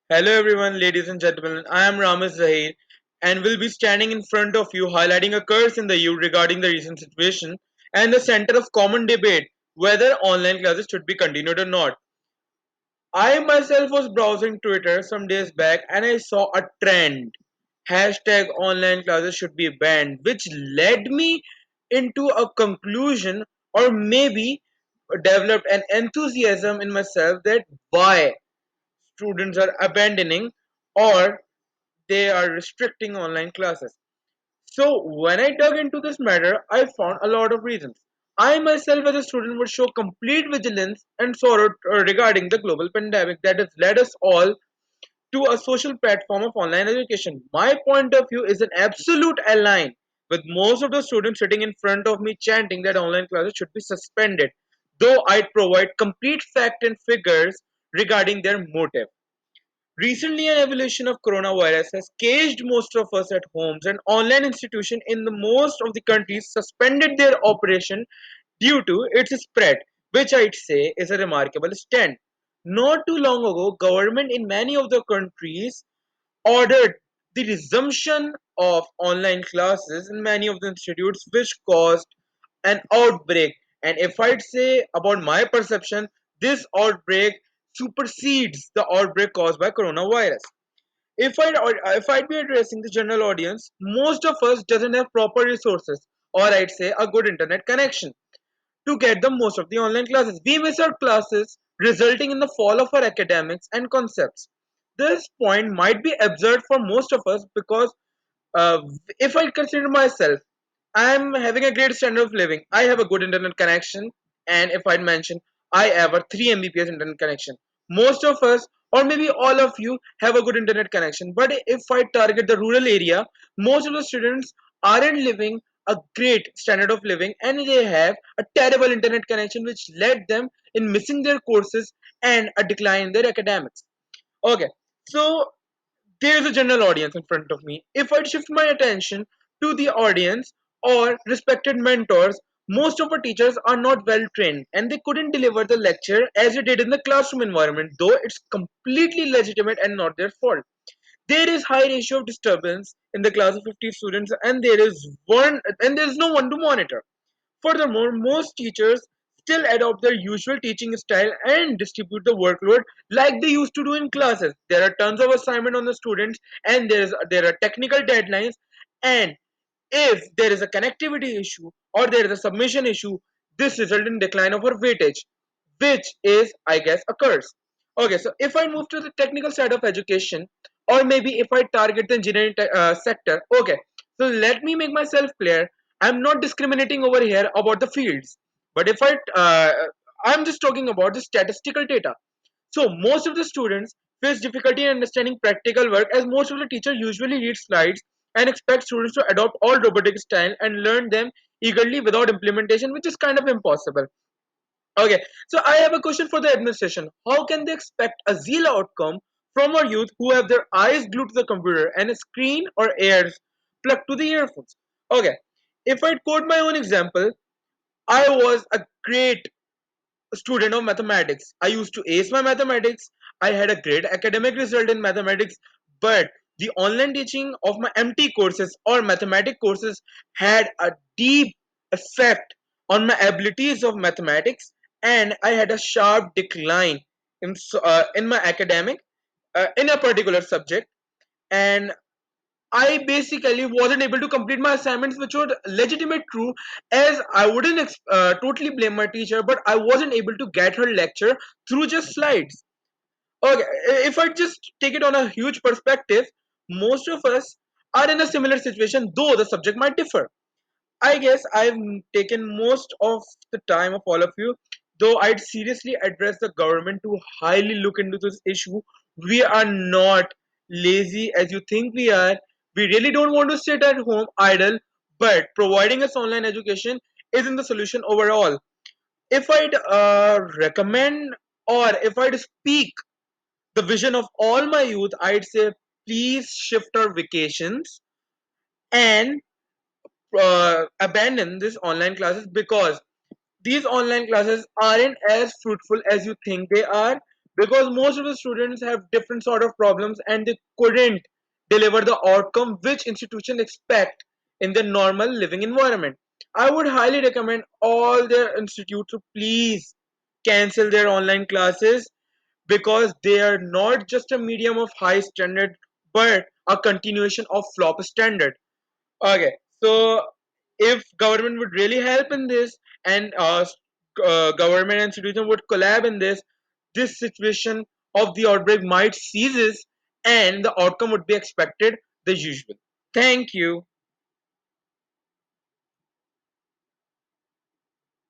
Hello everyone, ladies and gentlemen. I am Ramiz Zaheer and will be standing in front of you highlighting a curse in the youth regarding the recent situation and the center of common debate whether online classes should be continued or not. I myself was browsing Twitter some days back and I saw a trend. Hashtag online classes should be banned, which led me into a conclusion or maybe developed an enthusiasm in myself that why students are abandoning or they are restricting online classes. So, when I dug into this matter, I found a lot of reasons. I myself, as a student, would show complete vigilance and sorrow regarding the global pandemic that has led us all to a social platform of online education. My point of view is an absolute align with most of the students sitting in front of me chanting that online classes should be suspended, though I'd provide complete fact and figures regarding their motive. Recently, an evolution of coronavirus has caged most of us at homes, and online institutions in the most of the countries suspended their operation due to its spread, which I'd say is a remarkable stand. Not too long ago, government in many of the countries ordered the resumption of online classes in many of the institutes, which caused an outbreak. And if I'd say about my perception, this outbreak supersedes the outbreak caused by coronavirus. If I'd be addressing the general audience, most of us doesn't have proper resources, or I'd say a good internet connection to get the most of the online classes. We miss our classes, resulting in the fall of our academics and concepts. This point might be absurd for most of us because uh, if I consider myself, I'm having a great standard of living. I have a good internet connection, and if I'd mention, I have a 3 Mbps internet connection. Most of us, or maybe all of you, have a good internet connection. But if I target the rural area, most of the students aren't living a great standard of living, and they have a terrible internet connection, which led them in missing their courses and a decline in their academics. Okay, so there is a general audience in front of me. If I shift my attention to the audience or respected mentors, most of our teachers are not well trained and they couldn't deliver the lecture as they did in the classroom environment, though it's completely legitimate and not their fault. There is high ratio of disturbance in the class of 50 students and there is no one to monitor. Furthermore, most teachers still adopt their usual teaching style and distribute the workload like they used to do in classes. There are tons of assignment on the students and there are technical deadlines, and if there is a connectivity issue or there is a submission issue, this results in decline of our weightage, which is, I guess, a curse. Okay, so if I move to the technical side of education, or maybe if I target the engineering sector, okay, so let me make myself clear. I'm not discriminating over here about the fields, but I'm just talking about the statistical data. So most of the students face difficulty in understanding practical work as most of the teachers usually read slides and expect students to adopt all robotic style and learn them eagerly without implementation, which is kind of impossible. Okay, so I have a question for the administration. How can they expect a zero outcome from our youth who have their eyes glued to the computer and a screen or ears plugged to the earphones? Okay, if I quote my own example, I was a great student of mathematics. I used to ace my mathematics. I had a great academic result in mathematics, but the online teaching of my MT courses or mathematics courses had a deep effect on my abilities of mathematics, and I had a sharp decline in my academic in a particular subject, and I basically wasn't able to complete my assignments, which was legitimate true, as I wouldn't totally blame my teacher, but I wasn't able to get her lecture through just slides. Okay, if I just take it on a huge perspective, most of us are in a similar situation, though the subject might differ. I guess I've taken most of the time of all of you, though I'd seriously address the government to highly look into this issue. We are not lazy as you think we are. We really don't want to sit at home idle, but providing us online education isn't the solution overall. If I'd recommend or if I'd speak the vision of all my youth, I'd say please shift our vacations and abandon these online classes because these online classes aren't as fruitful as you think they are. because most of the students have different sort of problems and they couldn't deliver the outcome which institutions expect in their normal living environment. I would highly recommend all their institutes to please cancel their online classes because they are not just a medium of high standard but a continuation of flop standard. Okay, so if government would really help in this and government and citizen would collab in this, this situation of the outbreak might ceases and the outcome would be expected the usual. Thank you.